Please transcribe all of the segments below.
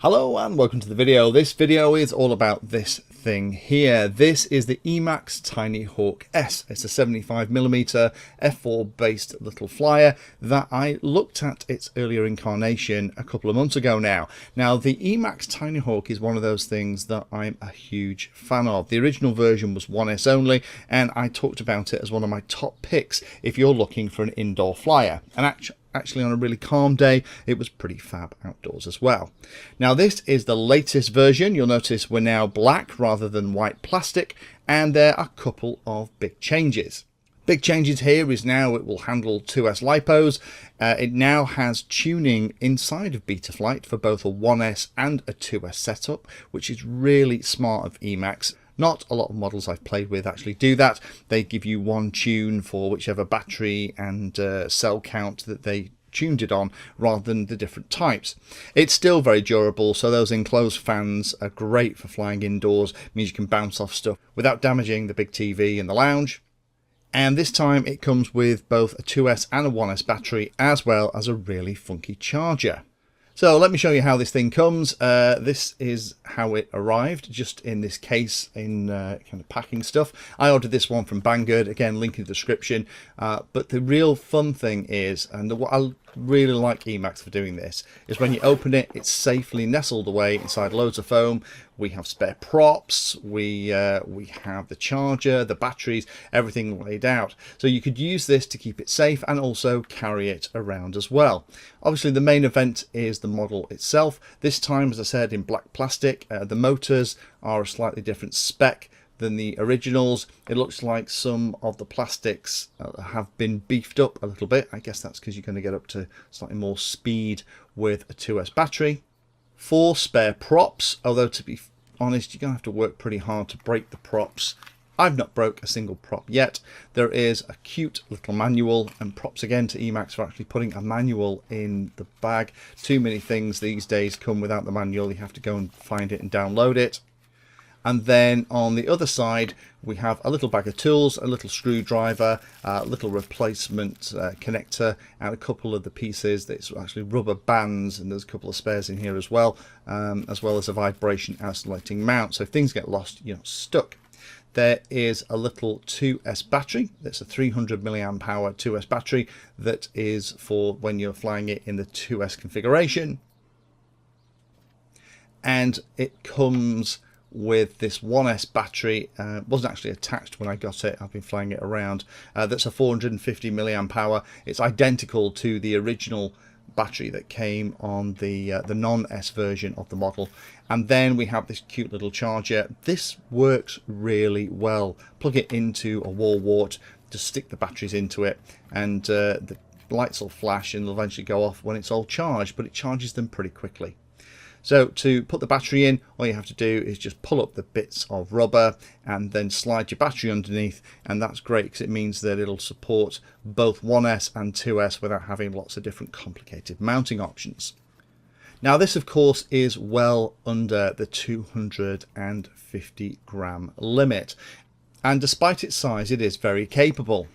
Hello and welcome to the video. This video is all about this thing here. This is the EMAX TinyHawk S. It's a 75mm f4 based little flyer that I looked at its earlier incarnation a couple of months ago now. Now the EMAX TinyHawk is one of those things that I'm a huge fan of. The original version was 1S only, and I talked about it as one of my top picks if you're looking for an indoor flyer. And actually on a really calm day it was pretty fab outdoors as well. Now this is the latest version. You'll notice we're now black rather than white plastic, and there are a couple of big changes. Big changes here is now it will handle 2S lipos. It now has tuning inside of Betaflight for both a 1S and a 2S setup, which is really smart of EMAX. Not a lot of models I've played with actually do that. They give you one tune for whichever battery and cell count that they tuned it on, rather than the different types. It's still very durable, so those enclosed fans are great for flying indoors. It means you can bounce off stuff without damaging the big TV in the lounge. And this time it comes with both a 2S and a 1S battery, as well as a really funky charger. So let me show you how this thing comes. This is how it arrived, just in this case in kind of packing stuff. I ordered this one from Banggood, again link in the description. But the real fun thing is, and what I really like EMAX for doing this, is when you open it, it's safely nestled away inside loads of foam. We have spare props, we have the charger, the batteries, everything laid out. So you could use this to keep it safe and also carry it around as well. Obviously the main event is the model itself. This time, as I said, in black plastic. The motors are a slightly different spec than the originals. It looks like some of the plastics have been beefed up a little bit. I guess that's because you're going to get up to slightly more speed with a 2S battery. 4 spare props, although to be honest you're going to have to work pretty hard to break the props. I've not broke a single prop yet. There is a cute little manual, and props again to EMAX for actually putting a manual in the bag. Too many things these days come without the manual. You have to go and find it and download it. And then on the other side, we have a little bag of tools, a little screwdriver, a little replacement connector, and a couple of the pieces that's actually rubber bands, and there's a couple of spares in here as well as a vibration isolating mount. So if things get lost, you're not stuck. There is a little 2S battery. That's a 300 milliamp hour 2S battery that is for when you're flying it in the 2S configuration. And it comes with this 1S battery. Wasn't actually attached when I got it. I've been flying it around. That's a 450 milliamp hour. It's identical to the original battery that came on the non-S version of the model. And then we have this cute little charger. This works really well. Plug it into a wall wart, just stick the batteries into it, and the lights will flash and they'll eventually go off when it's all charged, but it charges them pretty quickly. So to put the battery in, all you have to do is just pull up the bits of rubber and then slide your battery underneath, and that's great because it means that it'll support both 1S and 2S without having lots of different complicated mounting options. Now this of course is well under the 250 gram limit, and despite its size it is very capable.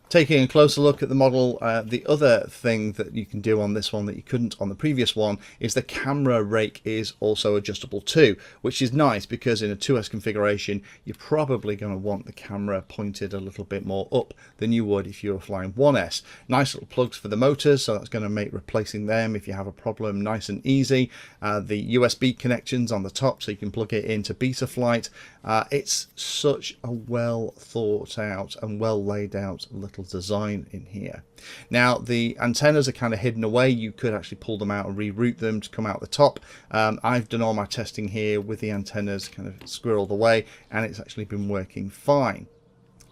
Taking a closer look at the model, the other thing that you can do on this one that you couldn't on the previous one is the camera rake is also adjustable too, which is nice because in a 2S configuration you're probably going to want the camera pointed a little bit more up than you would if you were flying 1S. Nice little plugs for the motors, so that's going to make replacing them if you have a problem nice and easy. The USB connections on the top so you can plug it into Betaflight. It's such a well thought out and well laid out little design in here. Now the antennas are kind of hidden away. You could actually pull them out and reroute them to come out the top. I've done all my testing here with the antennas kind of squirreled away, and it's actually been working fine.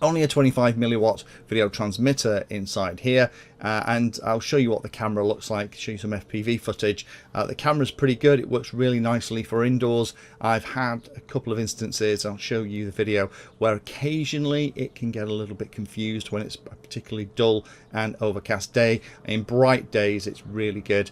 Only a 25 milliwatt video transmitter inside here, and I'll show you what the camera looks like, show you some FPV footage. The camera's pretty good. It works really nicely for indoors. I've had a couple of instances, I'll show you the video, where occasionally it can get a little bit confused when it's a particularly dull and overcast day. In bright days it's really good,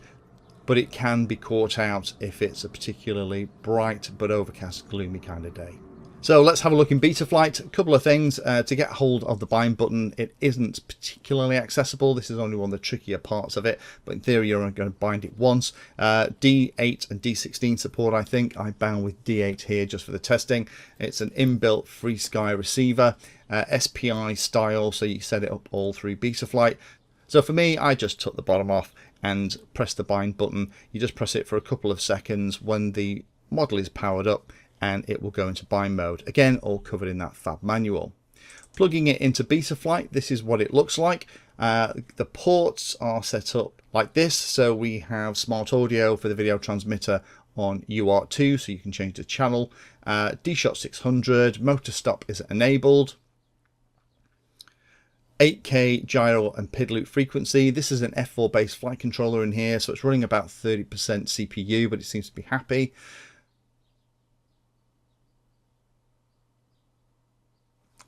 but it can be caught out if it's a particularly bright but overcast, gloomy kind of day. So let's have a look in beta flight. A couple of things. To get hold of the bind button, it isn't particularly accessible. This is only one of the trickier parts of it, but in theory you're only going to bind it once. D8 and D16 support, I think. I bound with D8 here just for the testing. It's an inbuilt FreeSky receiver, SPI style, so you set it up all through beta flight. So for me, I just took the bottom off and pressed the bind button. You just press it for a couple of seconds when the model is powered up, and it will go into bind mode. Again, all covered in that fab manual. Plugging it into beta flight, this is what it looks like. The ports are set up like this. So we have smart audio for the video transmitter on UART2, so you can change the channel. D-Shot 600, motor stop is enabled. 8K gyro and PID loop frequency. This is an F4 based flight controller in here, so it's running about 30% CPU, but it seems to be happy.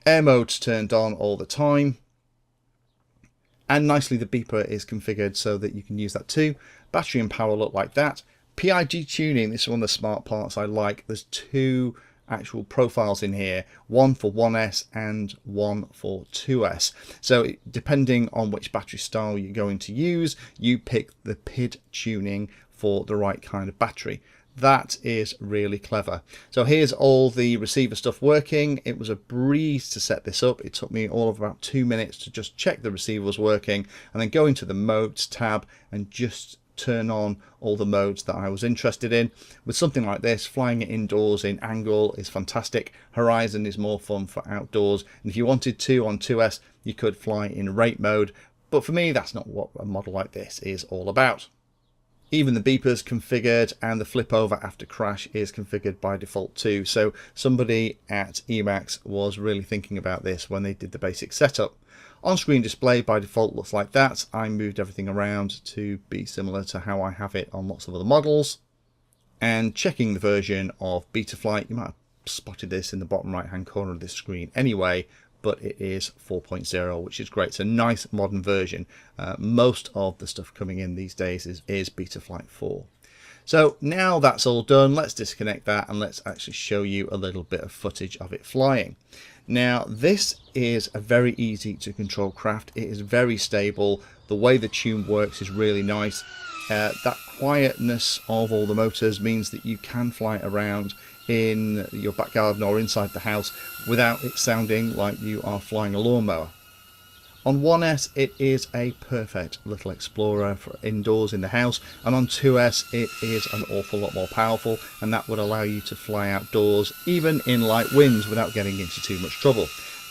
Air mode's turned on all the time, and nicely the beeper is configured so that you can use that too. Battery and power look like that. PIG tuning, this is one of the smart parts I like. There's two actual profiles in here, one for 1S and one for 2S. So depending on which battery style you're going to use, you pick the PID tuning for the right kind of battery. That is really clever. So here's all the receiver stuff working. It was a breeze to set this up. It took me all of about 2 minutes to just check the receiver was working, and then go into the modes tab and just turn on all the modes that I was interested in. With something like this, flying it indoors in angle is fantastic. Horizon is more fun for outdoors, and if you wanted to on 2S, you could fly in rate mode, but for me that's not what a model like this is all about. Even the beeper's configured, and the flip over after crash is configured by default too. So somebody at EMAX was really thinking about this when they did the basic setup. On-screen display by default looks like that. I moved everything around to be similar to how I have it on lots of other models. And checking the version of Betaflight, you might have spotted this in the bottom right hand corner of this screen anyway, but it is 4.0, which is great. It's a nice modern version. Most of the stuff coming in these days is Betaflight 4. So now that's all done, let's disconnect that and let's actually show you a little bit of footage of it flying. Now this is a very easy to control craft. It is very stable. The way the tune works is really nice. That quietness of all the motors means that you can fly it around in your back garden or inside the house without it sounding like you are flying a lawnmower. On 1S it is a perfect little explorer for indoors in the house, and on 2S it is an awful lot more powerful, and that would allow you to fly outdoors even in light winds without getting into too much trouble.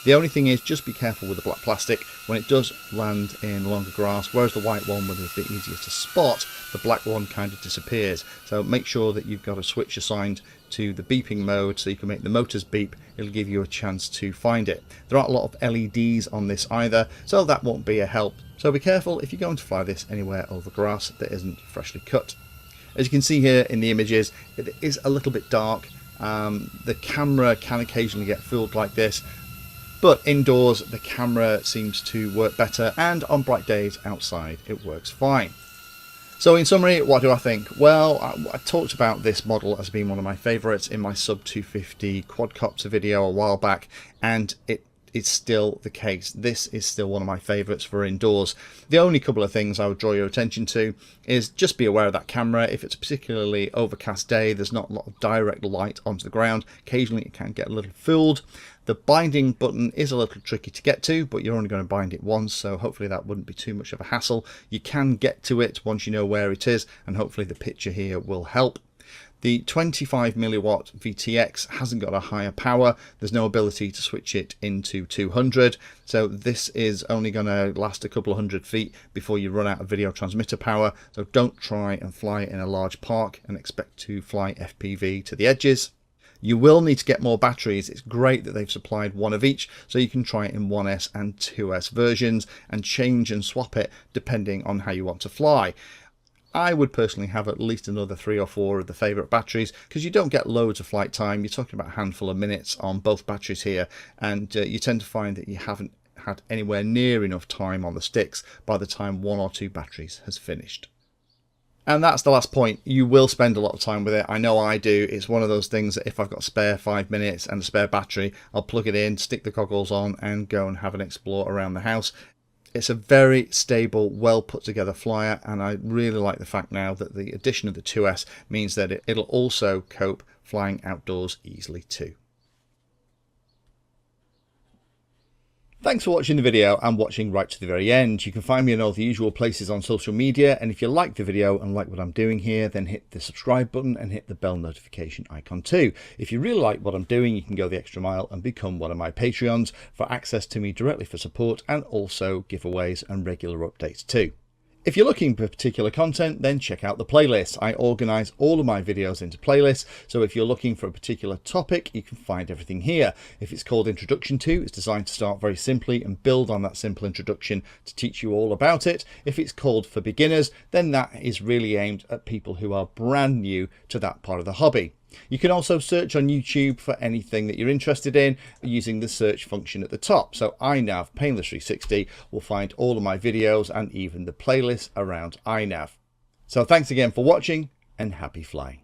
The only thing is, just be careful with the black plastic. When it does land in longer grass, whereas the white one was a bit easier to spot, the black one kind of disappears. So make sure that you've got a switch assigned to the beeping mode so you can make the motors beep. It'll give you a chance to find it. There aren't a lot of LEDs on this either, so that won't be a help. So be careful if you're going to fly this anywhere over grass that isn't freshly cut. As you can see here in the images, it is a little bit dark. The camera can occasionally get fooled like this, but indoors the camera seems to work better, and on bright days outside it works fine. So in summary, what do I think? Well, I talked about this model as being one of my favourites in my sub 250 quadcopter video a while back, and it's still the case. This is still one of my favourites for indoors. The only couple of things I would draw your attention to is just be aware of that camera. If it's a particularly overcast day, there's not a lot of direct light onto the ground. Occasionally it can get a little fooled. The binding button is a little tricky to get to, but you're only going to bind it once, so hopefully that wouldn't be too much of a hassle. You can get to it once you know where it is, and hopefully the picture here will help. The 25 milliwatt VTX hasn't got a higher power. There's no ability to switch it into 200, so this is only going to last a couple of 100 feet before you run out of video transmitter power. So don't try and fly it in a large park and expect to fly FPV to the edges. You will need to get more batteries. It's great that they've supplied one of each, so you can try it in 1S and 2S versions and change and swap it depending on how you want to fly. I would personally have at least another 3 or 4 of the favourite batteries, because you don't get loads of flight time. You're talking about a handful of minutes on both batteries here, and you tend to find that you haven't had anywhere near enough time on the sticks by the time 1 or 2 batteries has finished. And that's the last point. You will spend a lot of time with it. I know I do. It's one of those things that if I've got spare 5 minutes and a spare battery, I'll plug it in, stick the goggles on and go and have an explore around the house. It's a very stable, well put together flyer, and I really like the fact now that the addition of the 2S means that it'll also cope flying outdoors easily too. Thanks for watching the video and watching right to the very end. You can find me in all the usual places on social media, and if you like the video and like what I'm doing here, then hit the subscribe button and hit the bell notification icon too. If you really like what I'm doing, you can go the extra mile and become one of my Patreons for access to me directly for support, and also giveaways and regular updates too. If you're looking for particular content, then check out the playlist. I organise all of my videos into playlists, so if you're looking for a particular topic, you can find everything here. If it's called Introduction To, it's designed to start very simply and build on that simple introduction to teach you all about it. If it's called For Beginners, then that is really aimed at people who are brand new to that part of the hobby. You can also search on YouTube for anything that you're interested in using the search function at the top. So iNav Painless 360 will find all of my videos and even the playlist around iNav. So thanks again for watching and happy flying.